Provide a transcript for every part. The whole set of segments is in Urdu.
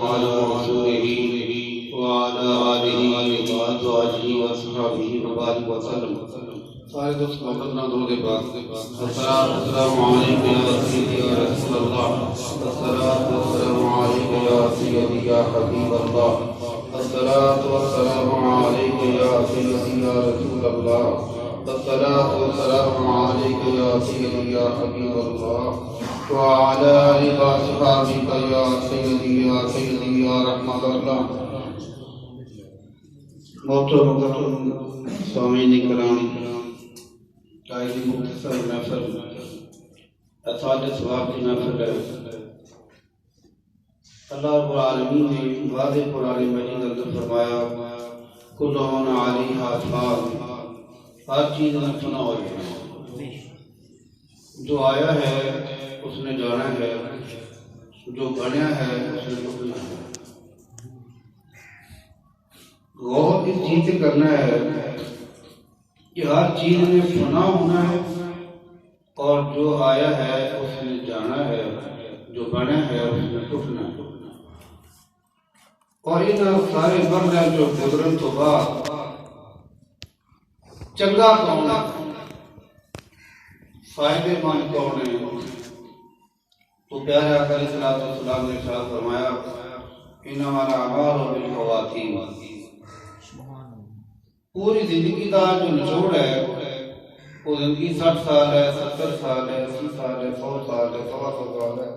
على رسوله وعلى آله وأزواجه وأصحابه وبارك وسلم. سارے دوست محبت نہ درود پاک. السلام علیکم یا سیدی یا رسول اللہ. السلام علیکم یا سیدی یا حبیب اللہ. السلام علیکم یا سیدی یا رسول اللہ. السلام علیکم یا سیدی یا حبیب اللہ. وعلى آلك وأصحابك يا سيدي يا سيدي يا رحمة الله. محترم سامعین کرام، آج مختصر محفل اصحاب ثواب کی محفل ہے. اللہ رب العالمین نے واضح قرآن مجید اندر فرمایا کل من علیہا فان، ہر چیز میں فنا ہو جائے. جو آیا ہے اس نے جانا ہے، جو بنیا ہے اس نے رکنا ہے. غور اس چیز سے کرنا ہے کہ ہر چیز نے فنا ہونا ہے، اور جو آیا ہے اس نے جانا ہے، جو بنا ہے اس نے ٹوٹنا ہے. اور ان سارے مرنے جو گزرن تو بعد چنگا کون ہے، فائدے مند کون ہے؟ تو پیارے آقا علیہ السلام نے ارشاد فرمایا انما الاعمال بالخواتیم. پوری زندگی کا جو نچوڑ ہے وہ زندگی 60 سال ہے، 70 سال ہے، 80 سال ہے، 100 سال ہے، 125 سال ہے،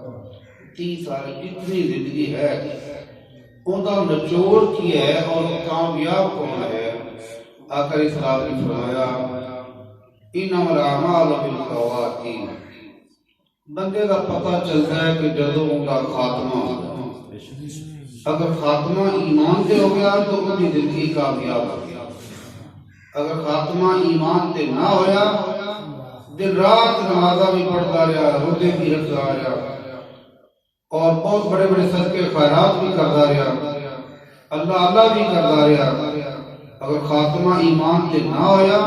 30 سال ہے، جتنی زندگی ہے ان کا نچوڑ کی ہے اور کامیاب کون ہے؟ آقا علیہ السلام نے فرمایا انما الاعمال بالخواتیم. بندے کا پتہ چلتا ہے کہ جدوں ان کا خاتمہ ہو گیا. اگر خاتمہ ایمان سے ہو گیا تو ان کی زندگی کامیاب ہو گیا. اگر خاتمہ ایمان سے نہ ہویا، دن رات نمازہ بھی پڑھتا رہا، روزے بھی رکھتا رہا اور بہت بڑے بڑے صدقے خیرات بھی کرتا رہا، اللہ بھی کرتا رہا، اگر خاتمہ ایمان سے نہ ہویا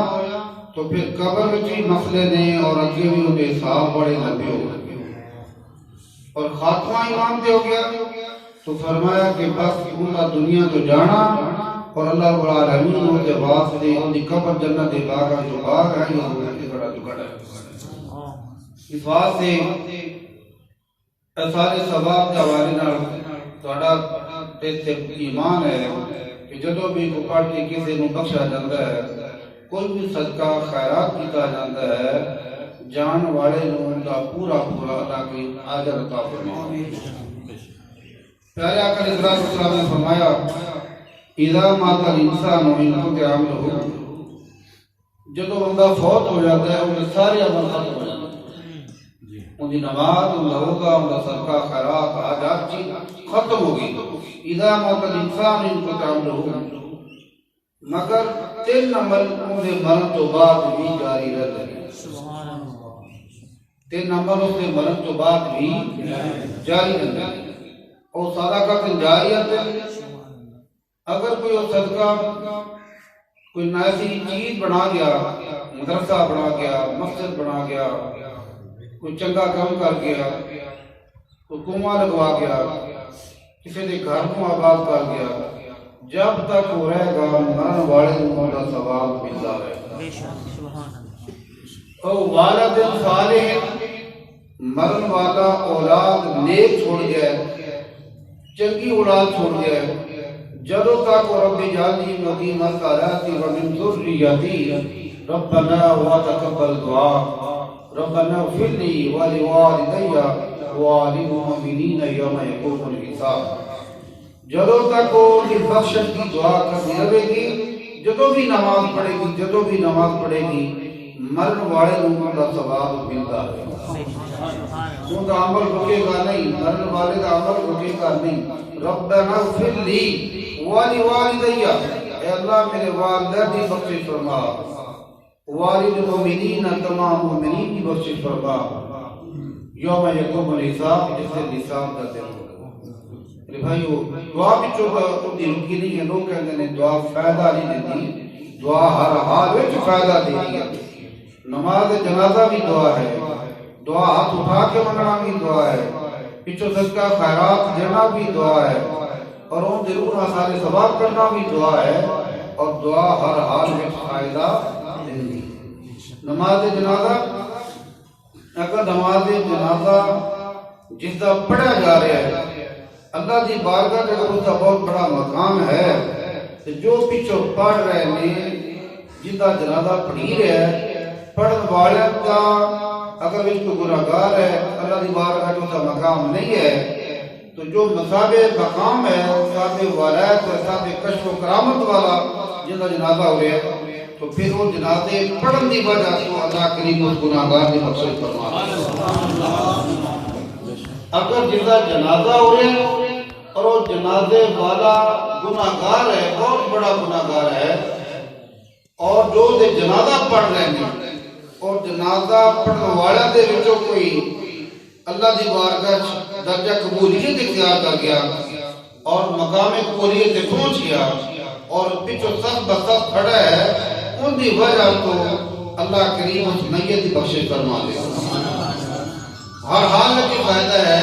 تو پھر قبر میں بھی مسئلے نے اور اگے بھی انہیں حساب بڑے لمبے ہو گئے. اور خاتمہ ایمان سے ہو گیا تو فرمایا کہ بس ان کا دنیا تو جانا اور اللہ رب العالمین ان کے واسطے ان کی قبر جنت باغ جو باغ ہے یہ بڑا دکڑ ہے. اس واسطے سارے ثواب کے حوالے نال تہاڈا ایمان ہے کہ جدوں بھی کو پڑھ کے کسی نوں بخشا جاتا ہے، کوئی بھی صدقہ خیرات کیتا جاتا ہے، جان والے لوگوں کا پورا اللہ کی اجر عطا فرمائے. پیارے آقا علیہ السلام نے فرمایا اذا مات الانسان انقطع عمله. جدوں بندہ فوت ہو جاتا ہے ان کے سارے عمل ختم ہو جاتے ہیں. ان کی نماز، ان کا روزہ، ان کا صدقہ خیرات حاجات چیز ختم ہو گئی. اذا مات الانسان انقطع عمله، مگر 3 عمل ان کے مرن تو بعد بھی جاری رہتے ہیں. 3 عمل اس کے مرن تو بعد بھی جاری رہتے ہیں. اور صدقہ جاریت ہے. اگر کوئی صدقہ کوئی ایسی چیز بنا گیا، مدرسہ بنا گیا، مسجد بنا گیا، کوئی چنگا کام کر گیا، کوئی کنواں لگوا گیا، کسی نے گھر کو آباد کر گیا، جب تک وہ رہے گا مرن والے لوگوں کا ثواب ملتا ہے. اور والد صالح، مرن والا اولاد نیک چھوڑ گیا، چنگی اولاد چھوڑ گیا، جدوں تک رب اجعلنی مقیم الصلاۃ ومن ذریتی ربنا وتقبل دعاء ربنا اغفر لي ولوالدي وللمؤمنین یوم یقوم الحساب. جدوں تک وہ بخشش کی دعا کرتی رہے گی، جدوں بھی نماز پڑھے گی مرن والے لوگوں کا ثواب ملتا ہے. ان کا عمل رکے گا نہیں، مرن والے کا عمل رکے گا نہیں. ربنا اغفر لی ولوالدی، اے اللہ میرے والدین کی بخشش فرما، وللمؤمنین تمام مومنین کی بخشش فرما، یوم یقوم الحساب، جس سے حساب کا دن ہوگا. میرے بھائیو، دعا بھی چوکا اندی رکی نہیں ہے. لوگ کہتے ہیں دعا فائدہ نہیں دیتی، دعا ہر حال وچ فائدہ دیتی ہے. نماز جنازہ بھی دعا ہے، دعا ہاتھ اٹھا کے منگنا بھی دعا ہے، پچھو صدقہ خیرات دینا بھی دعا ہے، اور ان ضرور آثار ثواب کرنا بھی دعا ہے، اور دعا ہر حال میں فائدہ دیندی۔ نماز جنازہ، اگر نماز جنازہ جس کا پڑھا جا رہا ہے اللہ دی بارگاہ میں اس کا بہت بڑا مقام ہے، کہ جو پیچھو پڑھ رہے ہیں جن کا جنازہ پڑھی رہے ہیں، پڑھن والے کا اگر اس کو گناہگار ہے اللہ دی بارگاہ میں اس کا مقام نہیں ہے، تو جو مصاب مقام ہے صاحب ولایت اور صاحب کشف و کرامت والا جن کا جنازہ ہو رہا ہے، تو پھر وہ جنازے پڑھن دی وجہ سے اللہ کریم اس گناہگار کی مغفرت فرمائے۔ اگر جس کا جنازہ ہو رہا ہے اور وہ جنازے والا گناہگار ہے، بہت بڑا گناہگار ہے، اور جو دے جنازہ پڑھ رہے ہیں اور جنازہ پڑھنے والے دے وچوں کوئی اللہ دی بارگاہ درجہ قبولیت اختیار کر گیا اور مقام قبولیت سے پہنچ گیا اور پیچھے سب بسب کھڑا ہے، ان دی وجہ تو اللہ کریم اس میت کی بخشش فرما دے۔ ہر حال میں بھی فائدہ ہے،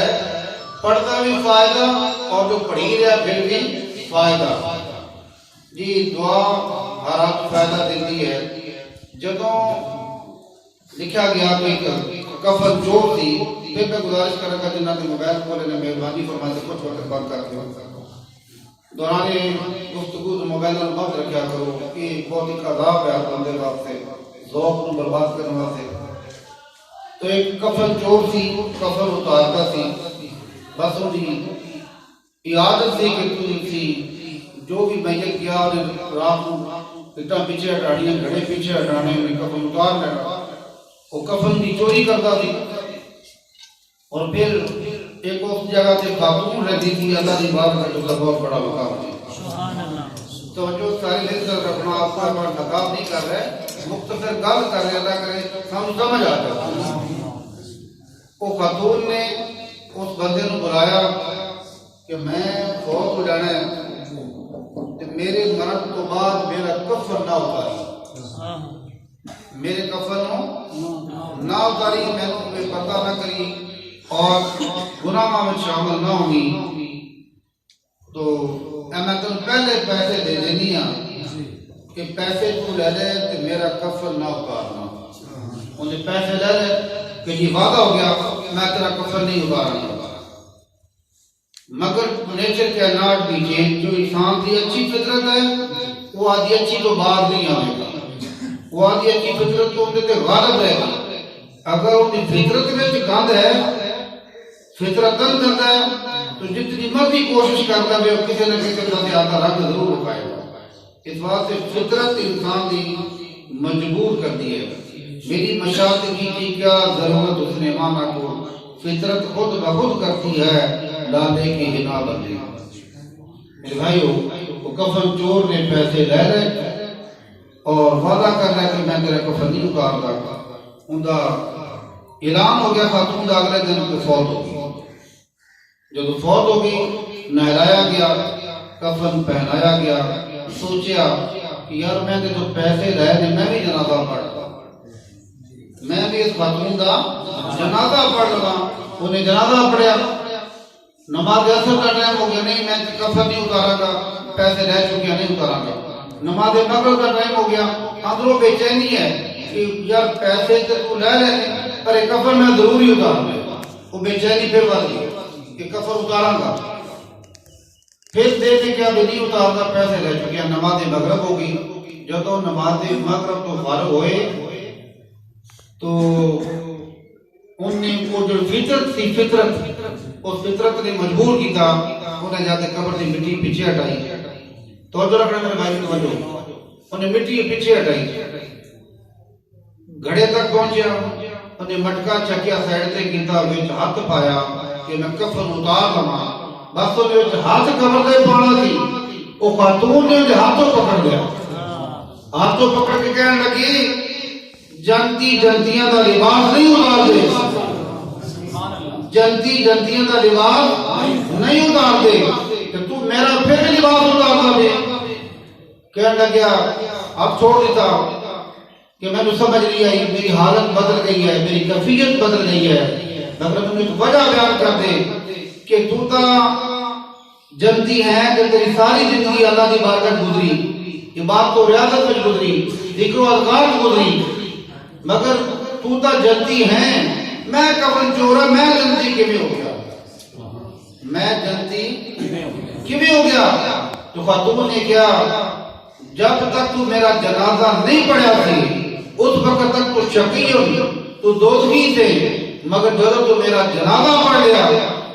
پڑھنا بھی فائدہ اور جو پڑھی رہا پھر بھی فائدہ۔ جی دعا ہر حال فائدہ دیتی ہے۔ جدوں لکھا گیا کہ کفن چور تھی، پھر میں گزارش کروں گا جنہاں کے موبائل کھولے نے مہربانی فرما سے کچھ وقت بند کر کے دوران گفتگو موبائل میں مت رکھا کرو، کہ بہت ہی عذاب ہے بندے واسطے، ذوق کو برباد کرنے واسطے۔ تو ایک کفن چور تھی، کفن اتارتا تھی، بس ان کی عادت تھی کہ تھی جو بھی میت کیا رات کو اٹا پیچھے ہٹانی، گھڑے پیچھے ہٹانے، کفن اتار لینا، وہ کفن کی چوری کرتا تھی۔ اور پھر ایک اس جگہ سے خاتون رہتی تھی، اللہ دی بات کا جو بہت بڑا مقام تھی۔ تو جو ساری لذت رکھنا آپ کا نقاب نہیں کر رہے، مختصر گل کر رہے، اللہ کرے ہم سمجھ آتا ہے۔ وہ خاتون نے اس بندے نے بلایا کہ میں فوت ہو جانا ہے، میرے مرد تو بعد میرا کفن نہ اتاری، میرے کفن نہ اتاری، میں تمہیں پتہ نہ کری اور گناہ میں شامل نہ ہوئی، تو میں تم پہلے پیسے دے دینی ہاں کہ پیسے تو لے لے کہ میرا کفن نہ اتارنا۔ انہیں پیسے لے لے کہ یہ وعدہ ہو گیا میں تیرا کفن نہیں اتارنا۔ مگر نیچر کے اناٹ کی چیز جو انسان کی اچھی فطرت ہے، وہ آدھی اچھی تو بعد نہیں آئے گا، وہ آدھی اچھی فطرت تو اندر غالب رہے گا۔ اگر ان کی فطرت میں گند ہے، فطرت کرتا ہے، تو جتنی مرضی کوشش کرتا ہے وہ کسی نہ کسی طرح سے آتا رنگ ضرور اٹھائے گا۔ اس بات سے فطرت انسان کی مجبور کرتی ہے۔ میری مشاطگی کی کیا ضرورت اس نے مانا کو، فطرت خود بخود کرتی ہے لالے کی ہنا بندی۔ میرے بھائیو، وہ کفن چور نے پیسے لے لے اور وعدہ کر رہا ہے کہ میں تیرے کفن نہیں اتار گا۔ ان کا اعلان ہو گیا، خاتون کا اگلے دن کو فوت ہو گئی۔ جب فوت ہو گئی، نہلایا گیا، کفن پہنایا گیا، سوچیا کہ یار میں نے تو پیسے لے لے، میں بھی جنازہ پڑھ، میں بھی اس خاتون کا جنازہ پڑھ لگا۔ انہیں جنازہ پڑھیا، نماز اثر کا ٹائم ہو گیا، نہیں میں کفن نہیں اتارا گا، پیسے لے چکیا نہیں اتارا گا۔ نماز مغرب کا ٹائم ہو گیا، اندروں بے چینی ہے کہ یار پیسے تو لے لے پر کفن میں ضروری اتارنا ہے۔ وہ بے چینی پھر بڑھ گئی کہ کفن اتارا گا، پھر دیکھے کہ اب نہیں اتارتا، پیسے لے چکیا۔ نماز مغرب ہو گئی۔ جب نماز مغرب تو فارغ ہوئے تو ان نے وہ جو فطرت تھی، اس فطرت نے مجبور کیتا، انہیں جا کے قبر سے مٹی پیچھے ہٹائی۔ توجہ رکھنا میرے بھائی، توجہ، انہیں مٹی پیچھے ہٹائی، گھڑے تک پہنچیا، انہیں مٹکا چکیا سائڈ سے کیتا، وچ ہاتھ پایا کہ میں کفن اتار لما، بس انہیں وچ ہاتھ قبر دے پانا تھی، وہ خاتون نے انہیں ہاتھوں پکڑ لیا، ہاتھوں پکڑ کے کہنے لگی جنتی جنتیاں دا لباس نہیں اتار دے، جنتی جنتیاں دا لباس نہیں اتار دے، کہ تو میرا پھر بھی لباس اتارنا دے۔ کہنے لگیا اب چھوڑ دیتا کہ میں نے سمجھ لیا میری حالت بدل گئی ہے، میری کیفیت بدل گئی ہے، مگر تم ایک وجہ بیان کر دے کہ تو تا جنتی ہے کہ تیری ساری زندگی اللہ کی بارگاہ گزری، عبادت و ریاضت میں گزری، ذکر و اذکار میں گزری، مگر تو تا جنتی ہے، میں کفن چورا، میں جنتی کیویں ہو گیا؟ میں جنتی کیویں ہو گیا؟ تو خاتون نے کیا، جب تک تو میرا جنازہ نہیں پڑھا تھی اس وقت تک تو شقی تو دوزخی تھے، مگر جب تو میرا جنازہ پڑھ لیا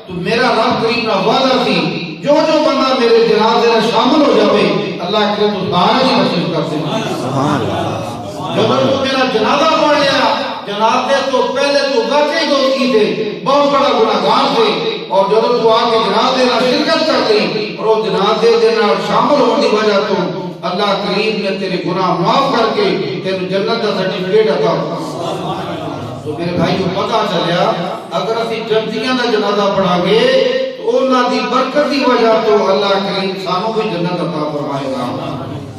تو میرا رب کریم کا وعدہ تھی جو بندہ میرے جنازے میں شامل ہو جائے اللہ کے تو سارا ہی نصیب کر دے۔ جب تو میرا جنازہ پڑھ لیا، جنازے تو پہلے تو واقعی دوزخی تھے، بہت بڑا گناہگار تھے، اور جب تو آ کے جنازے میں شرکت کر گئی اور وہ جنازے کے شامل ہونے کی وجہ تو اللہ کریم نے تیرے گناہ معاف کر کے تیرے جنت کا سرٹیفکیٹ عطا کیا۔ تو میرے بھائی کو پتہ چلیا اگر اسی جنتیاں کا جنازہ پڑھا گے تو انہاں دی برکت کی وجہ تو اللہ کریم سانوں بھی جنت عطا فرمائے گا۔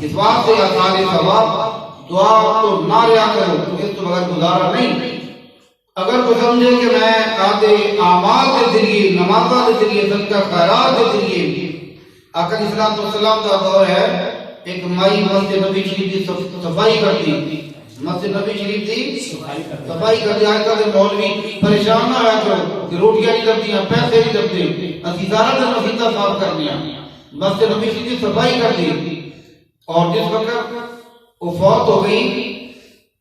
اس واسطے آسان ثواب دعا تو نہ ریا کرو، اس تو بغیر گزارا نہیں۔ اگر کوئی سمجھے کہ میں آدھے اعمال کے ذریعے، نمازوں کے ذریعے، صدقہ خیرات کے ذریعے، آقا علیہ السلام کا دور ہے، ایک مائی مسجد نبی شریف کی صفائی کرتی، مسجد نبی شریف کی صفائی کرتی، آج کل مولوی پریشان نہ ہوا کرو کہ روٹیاں نہیں دبتی ہیں، پیسے نہیں دبتے، اسی سارا دن مسجدہ صاف کرنی ہیں، مسجد نبی شریف کی صفائی کرتی، اور جس وقت وہ فوت ہو گئی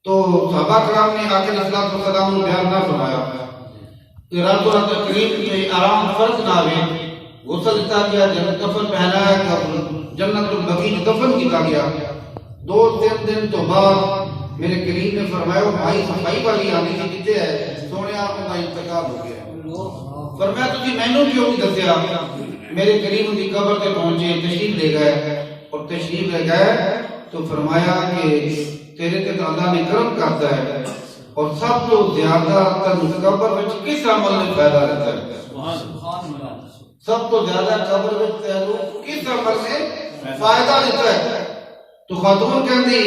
تو صحابہ کرام نے آقا علیہ السلام کو بیان نہ فرمایا کہ رات و رات قریب میں آرام فرض نہ ہوئے، غسل دیتا گیا، جنت کفن پہنایا گیا، جنت البقیع دفن کیا گیا۔ 2-3 دن تو بعد میرے کریم نے فرمایا وہ بھائی صفائی والی آنے کی کتے ہے، سونے آپ کا انتقال ہو گیا۔ فرمایا تجھے مینوں کیوں نہیں دسیا؟ میرے کریم ان کی قبر پہ پہنچے، تشریف لے گئے، اور تشریف لے گئے تو فرمایا کہ تیرے تے اللہ نے کرم کرتا ہے، اور سب تو زیادہ تن قبر وچ کس عمل میں فائدہ رہتا ہے؟ سب تو زیادہ قبر وچ کس عمل میں فائدہ رہتا ہے؟ تو خاتون کہندی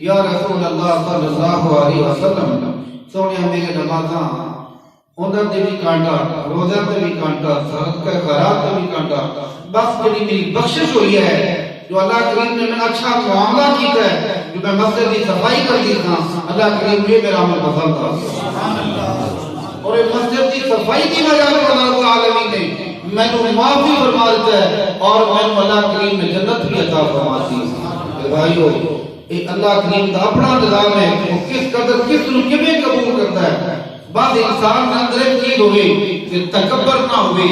یا رسول اللہ صلی اللہ علیہ وسلم، سونیا میرے نمازاں اندر تے بھی کانٹا، روزہ تے بھی کانٹا، صدقہ خیرات تے بھی کانٹا، بس جڑی میری بخشش ہوئی ہے جو اللہ کریم نے میں اچھا معاملہ کیتا ہے، جو میں مسجد کی صفائی کر دی تھا، اللہ کریم نے میرا عمل پسند تھا، اور اس مسجد کی صفائی کی وجہ سے اللہ العالمین نے میں نے معافی فرما دیتا ہے، اور میں نے اللہ کریم نے جنت بھی عطا فرما دی۔ میرے بھائیو، ایک اللہ کریم کا اپنا نظام ہے، وہ کس قدر کس نو کیویں قبول کرتا ہے۔ بعض انسان کے اندر ایک چیز ہوئے کہ تکبر نہ ہوئے،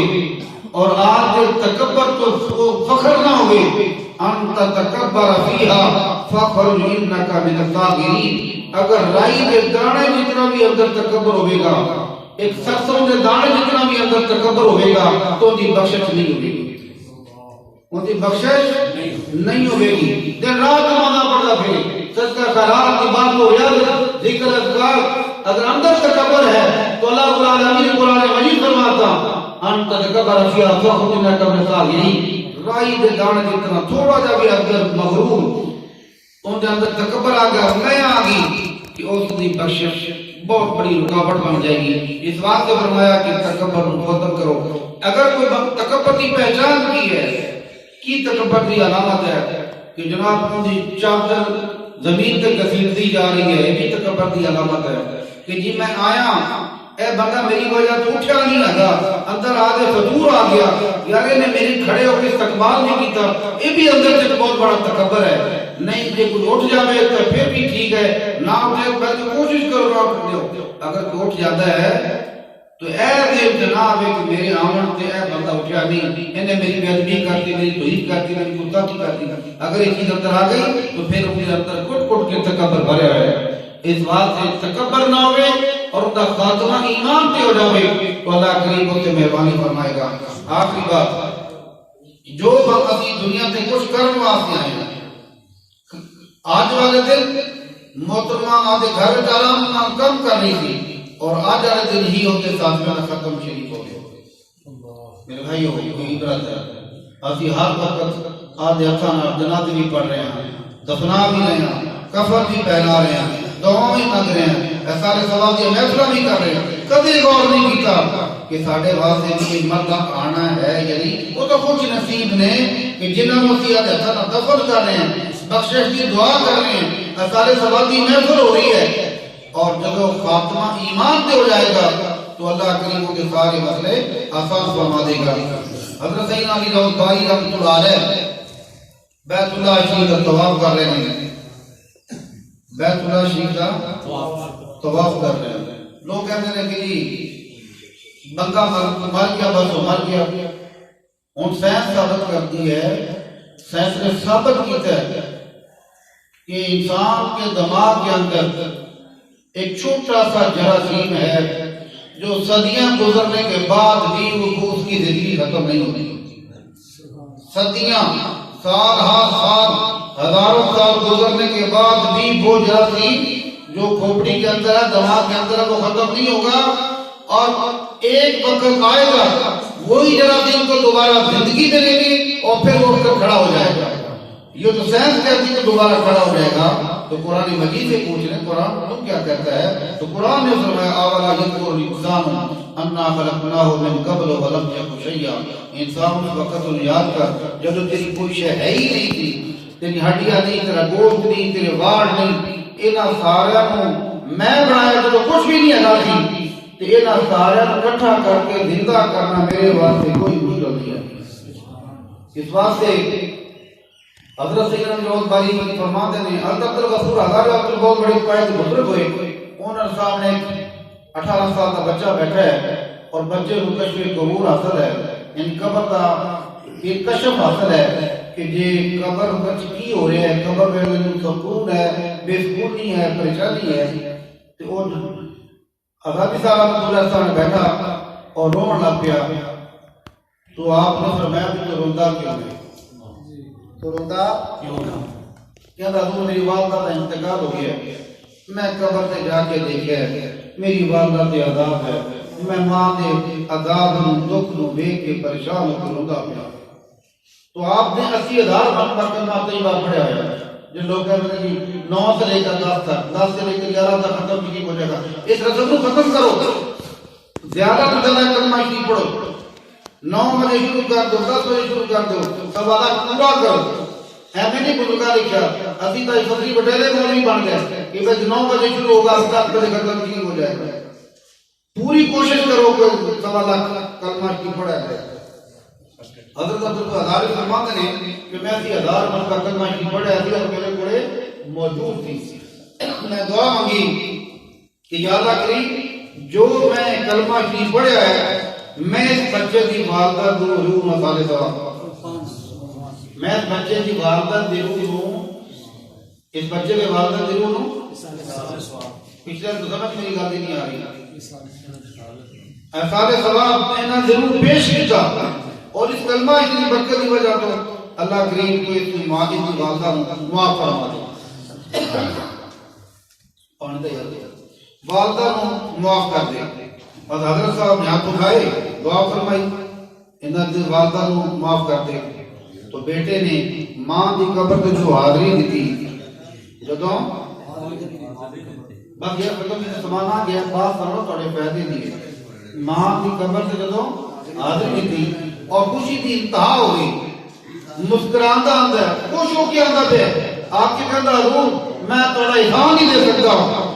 اور آج تکبر تو فخر نہ ہوئے، انت تکبر فیہا فخرج انک من الصاغرین۔ اگر رائی کے دانے جتنا بھی اندر تکبر ہوئے گا، ایک سرسوں کے دانے جتنا بھی اندر تکبر ہوئے گا، تو ان کی بخشش نہیں ہوگی، ان کی بخشش نہیں ہوگی۔ دن رات نمازاں پڑھتا پھرے، صدقہ خیرات کی بات ہو ریاضت، ذکر اذکار، اگر اندر تکبر ہے تو اللہ العالمین قرآن مجید فرماتا انت تکبر فیہا فخرج انک من الصاغرین۔ رائی دے دانے جتنا تھوڑا جا بھی اندر مغرور، ان کے اندر تکبر آ گیا، میں آ گئی کہ اس کی بخشش بہت بڑی رکاوٹ بن جائے گی۔ اس بات کو فرمایا کہ تکبر کو ختم کرو۔ اگر کوئی تکبر کی پہچان کی ہے، کی تکبر کی علامت ہے کہ جناب ان کی چادر زمین تک گھسیٹتی جا رہی ہے، یہ بھی تکبر کی علامت ہے کہ جی میں آیا، اے بندہ میری وجہ تو اٹھا نہیں لگا، اندر آگے فطور آ گیا، یار نے میری کھڑے ہو کے استقبال نہیں کیتا، یہ بھی اندر سے بہت بڑا تکبر ہے۔ نہیں جے کوئی اٹھ جاوے تو پھر بھی ٹھیک ہے، نہ اٹھے بلکہ کوشش کرو نہ اٹھ دو۔ اگر کوئی اٹھ جاتا ہے تو اے دل جناب ہے کہ میرے آمن سے اے بندہ اٹھا نہیں، انہیں میری بے ادبی کرتی، میری توہین کرتی، میری گستاخی کرتی، اگر یہ چیز اندر آ گئی تو پھر اپنے اندر کٹ کٹ کے تکبر بھرا ہے۔ اس بات سے تکبر نہ ہوئے اور ان کا خاتمہ ایمان پہ ہو جاوے تو اللہ کریم اس سے مہربانی فرمائے گا۔ آخری بات، جو وقت اسی دنیا سے کچھ کرنے واسطے آئے ہیں، آج والے دن محترمہ آدھے گھر چارام کم کر رہی تھی، اور آج والے دن ہی ہوتے ساتھ میں ختم شریف ہو گئے۔ میرے بھائیو، کوئی عبرت ہے، اسی ہر وقت آدھے ہتھاں جنازے بھی پڑھ رہے ہیں، دفنا بھی رہے ہیں، کفن بھی پہنا رہے ہیں، دعاؤں بھی مانگ رہے ہیں، سارے ثواب کی محفلیں بھی کر رہے ہیں، کبھی غور نہیں کیتا کہ ساڈے واسطے بھی مرد آنا ہے یا نہیں. وہ تو خوش نصیب نے کہ جنہوں نے اسی ہاتھاں نال دفن کر رہے ہیں, بخشش کی دعا کر رہے ہیں, سارے ثواب کی محفل ہو رہی ہے. اور جب خاتمہ ایمان پہ ہو جائے گا تو اللہ کریم کے سارے مسئلے آسان فرما دے گا. حضرت سیدنا علی روز باری رحمۃ اللہ علیہ بیت اللہ شریف کا طواف کر رہے ہیں, بیت اللہ شریف کا طواف کر رہے ہیں. لوگ کہتے ہیں کہ جی بندہ مر گیا بس مر گیا. ہوں سائنس ثابت کرتی ہے, سائنس نے ثابت کیا ہے کہ انسان کے دماغ کے اندر ایک چھوٹا سا جراثیم ہے جو صدیاں گزرنے کے بعد بھی اس کی زندگی ختم نہیں ہوتی. صدیاں, سال ہر سال, ہزاروں سال گزرنے کے بعد بھی وہ جراثیم جو کھوپڑی کے اندر ہے, دماغ کے اندر ہے, وہ ختم نہیں ہوگا. اور ایک وقت آئے گا وہی جراثیم کو دوبارہ زندگی ملے گی اور پھر وہ اٹھ کر کھڑا ہو جائے گا. یہ تو سائنس کہتی ہے کہ دوبارہ کھڑا ہو جائے گا. تو قرآن مجید سے پوچھ رہے ہیں قرآن تم کیا کہتا ہے؟ تو قرآن نے فرمایا اولا یذکر الانسان انا خلقناہ من قبل ولم یک شیئا. انسان اس وقت یاد کر جب تیری کوئی شے ہے ہی نہیں تھی, تیری ہڈیاں نہیں, تیرا گوشت نہیں, تیرے واڑ نہیں, انہاں سارا کو میں بنایا جب کچھ بھی نہیں ہے تھی, تو انہاں سارا کو اکٹھا کر کے زندہ کرنا میرے واسطے کوئی مشکل نہیں ہے. اس واسطے حضرت سیدنا روز باری فرماتے ہیں حضرت الغفور ہزار عبد بہت بڑے قائد بزرگ ہوئے. انہوں سامنے 18 سال کا بچہ بیٹھا ہے اور بچے کو کشف ظہور حاصل ہے, یعنی قبر کا ایک کشف حاصل ہے کہ یہ قبر وچ کی ہو رہا ہے, قبر میں سکون ہے, بے سکونی ہے, پریشانی ہے. تو وہ حضرت صاحب اللہ صاحب نے بیٹھا اور رونے لگ پیا. تو آپ نے فرمایا کہ روندا کیوں ہے؟ تو روندا کیوں نہ کہتا حضور میری والدہ کا انتقال ہو گیا, میں قبر سے جا کے دیکھا میری والدہ تے عذاب ہے, میں ماں دے عذاب نو دکھ نو دیکھ کے پریشان ہو کے روندا پیا. تو آپ نے 80,000 نمبر کلمہ طیبہ پڑھا ہے. جو لوگ کہتے ہیں کہ 9 سے لے کر 10 تک, 10 سے لے کر 11 تک ختم نہیں ہو جائے گا. اس رسم کو ختم کرو, زیادہ سے زیادہ کلمہ شریف پڑھو. 9 بجے شروع کر دو, 10 بجے شروع کر دو, سب وعدہ پورا کرو. ایسے نہیں بزرگاں لکھا ابھی تو فضری بٹیلے مولوی بن گئے کہ بس 9 بجے شروع ہوگا 10 بجے ختم نہیں ہو جائے گا. پوری کوشش کرو کہ 1.25 لاکھ کلمہ شریف پڑھا جائے. حضرت عبدالقادر فرماتے ہیں کہ میں 80,000 من کا کلمہ شریف پڑھا تھی اور میرے کوڑے موجود تھی. میں دعا مانگی کہ یا اللہ کریم جو میں کلمہ شریف پڑھا ہے میں اس بچے کی والدہ کو روح نہ سالے دعا, میں اس بچے کی والدہ دی روح نو, اس بچے کے والدہ دی روح نو پچھلے تو سمجھ میری گل نہیں آ رہی. سارے ثواب میں نے ضرور پیش کیا اور اس کلمہ کی برکت کی وجہ تو اللہ کریم کو اس کی ماں کی والدہ معاف فرما دے, والدہ کو معاف کر دے. اور حضرت صاحب نے ہاتھ اٹھائے دعا فرمائی انہاں دی والدہ کو معاف کر دے. تو بیٹے نے ماں دی قبر تے جو حاضری دتی جدوں بس یہ ختم زمانہ آ گیا, بات سنو تھوڑے فائدے دیے. ماں دی قبر تے جدوں حاضری دتی اور خوشی دی انتہا ہو گئی, مسکراندا آندا خوش ہو کے آندا پیا آپ کے کہندا حضور میں تھوڑا احسان نہیں دے سکتا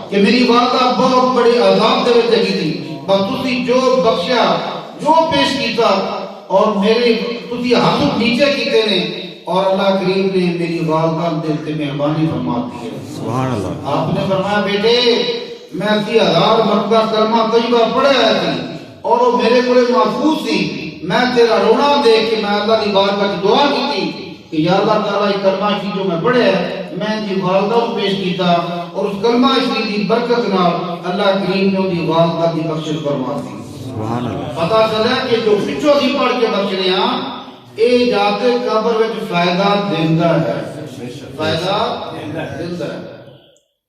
کہ میری والدہ بہت بڑی عذاب دے وچ گئی تھی, بس تسی جو بخشیا جو پیش کیتا اور میرے تسی ہاتھ نیچے کیتے نے اور اللہ کریم نے میری والدہ دل سے مہربانی فرما دی ہے. سبحان اللہ. آپ نے فرمایا بیٹے میں 80,000 مرتبہ کلمہ طیبہ پڑھا تھی اور وہ میرے کو محفوظ تھی. میں تیرا رونا دیکھ کے میں اللہ کی بارگاہ میں دعا کی تھی کہ یا اللہ تعالیٰ یہ کلمہ شریف جو میں پڑھا ہے میں ان کی والدہ کو پیش کیتا اور اس کلمہ شریف کی برکت نال اللہ کریم نے ان کی والدہ کی بخشش فرما دی. سبحان اللہ. پتہ چلا کہ جو پچھوں دی پڑھ کے بخشنے ہاں اے جاتے قبر وچ فائدہ دیندا ہے, فائدہ دیندا ہے.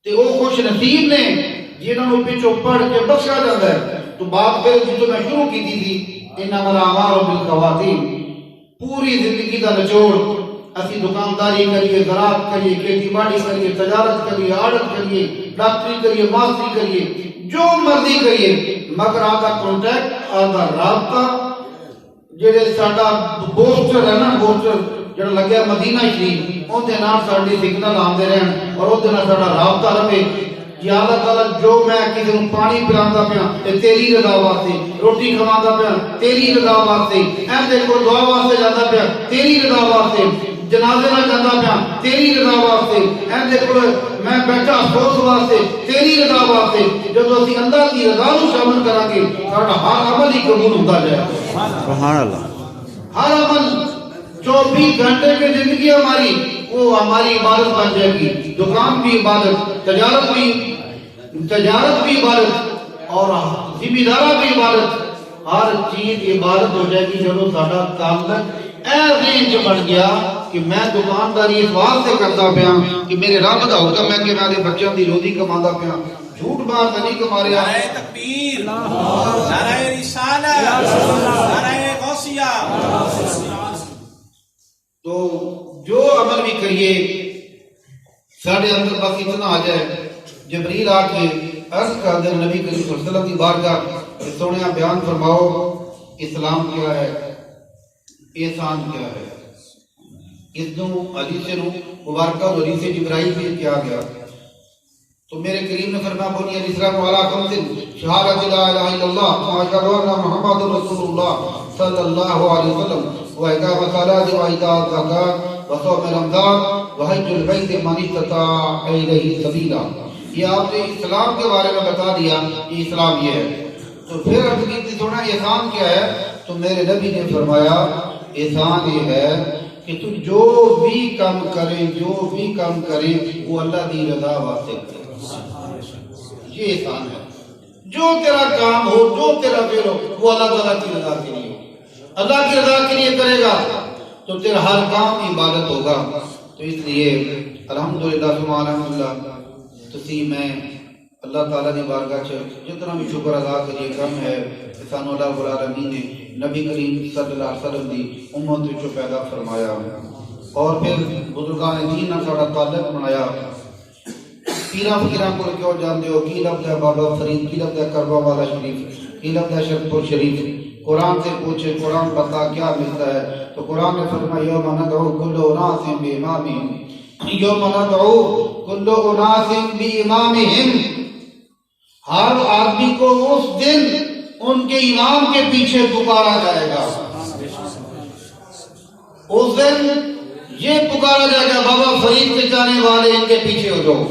تے وہ خوش نصیب نے جنہاں نوں پچھوں پڑھ کے بخشا جاندا ہے. تو بات پھر جتوں میں شروع کی تھی انما الاعمال بالخواتیم, پوری زندگی دا نچوڑ اسی دکانداری کریے, زراعت کریے, کھیتی باڑی کریے, تجارت کریے, آڑت کریے, ڈاکٹری کریے, ماسٹری کریے, جو مرضی کریے مگر آپ کا کانٹیکٹ آپ کا رابطہ جڑے ساڈا پوسٹر ہے نا پوسٹر جڑا لگیا مدینہ شریف اون دے نال ساڈی سگنل آندے رہن اور اون دے نال ساڈا رابطہ رہے یا اللہ تعالی جو میں کسی نوں پانی پلاندا پیا تے تیری رضا واسطے روٹی کھواندا پیا تیری رضا واسطے اے دے کول دعا واسطے جاندا پیا تیری رضا واسطے جنازے نال جاندا پیا تیری رضا واسطے اے دے کول میں بیٹھا افسوس واسطے تیری رضا واسطے جدوں اسی اللہ دی رضا نوں شامل کران گے ساڈا ہر عمل ہی قبول ہوندا جائے سبحان اللہ. ہر عمل 24 گھنٹے کی زندگی ہماری وہ ہماری عبادت بن جائے گی. دکان بھی عبادت تجارت بھی عبادت اور ذمہ دارہ بھی عبادت ہر چیز عبادت ہو جائے گی جب ساڈا تعلق اے رینج بن گیا کہ میں دکانداری اس واسطے کرتا پیا کہ میرے رب دا حکم ہے کہ میں اپنے بچوں دی روزی کماندا پیا جھوٹ بات نہیں کما رہا. نعرہ تکبیر، نعرہ رسالت، نعرہ غوثیہ. تو جو عمل بھی کریے ساڑھے اندر بس اتنا آ جائے. جبریل آ کے عرض کر دے نبی کریم صلی اللہ علیہ وسلم کی بارگاہ کہ سونیا بیان فرماؤ اسلام کیا ہے احسان کیا ہے. اس دوں حدیث مبارکہ اور حدیث جبرائیل بھی کیا گیا تو میرے کریم نے فرمایا بنی الاسلام علی خمس شہادۃ لا الہ الا اللہ واشہد ان محمد رسول اللہ صلی اللہ علیہ وسلم واقام الصلاۃ وایتاء الزکات وصوم رمضان وحج البیت من استطاع الیہ سبیلا. یہ آپ نے اسلام کے بارے میں بتا دیا کہ اسلام یہ ہے. تو پھر عرض کی سونا احسان کیا ہے تو میرے نبی نے فرمایا احسان یہ ہے کہ تو جو بھی کام کرے وہ اللہ کی رضا واسطے کرے. یہ احسان ہے. جو تیرا کام ہو جو تیرا فعل ہو وہ اللہ تعالیٰ کی رضا کے لیے ہو. اللہ کی رضا کے لیے کرے گا تو تیرا ہر کام عبادت ہوگا. تو اس لیے الحمدللہ ثم الحمدللہ تسی میں اللہ تعالیٰ کی بارگاہ جتنا بھی شکر ادا کریے کم ہے کہ سانو اللہ رب العالمین نے نبی کریم صلی اللہ علیہ وسلم کی امت وچوں پیدا فرمایا اور پھر بزرگان دین نال ساڈا تعلق بنایا. پیراں فقیراں کول کیوں جاندے ہو کی لفظ ہے بابا فرید کی لفظ ہے کربا والا شریف کی لفظ ہے شرف شریف. قرآن سے پوچھے قرآن بتا کیا ملتا ہے تو قرآن نے فرمایا یوم ندعو کل اناس بامامہم یوم ندعو کل اناس بامامہم. ہر آدمی کو اس دن ان کے امام کے پیچھے پکارا جائے گا. اس دن یہ پکارا جائے گا بابا فرید کے جانے والے ان کے پیچھے ہو جاؤ.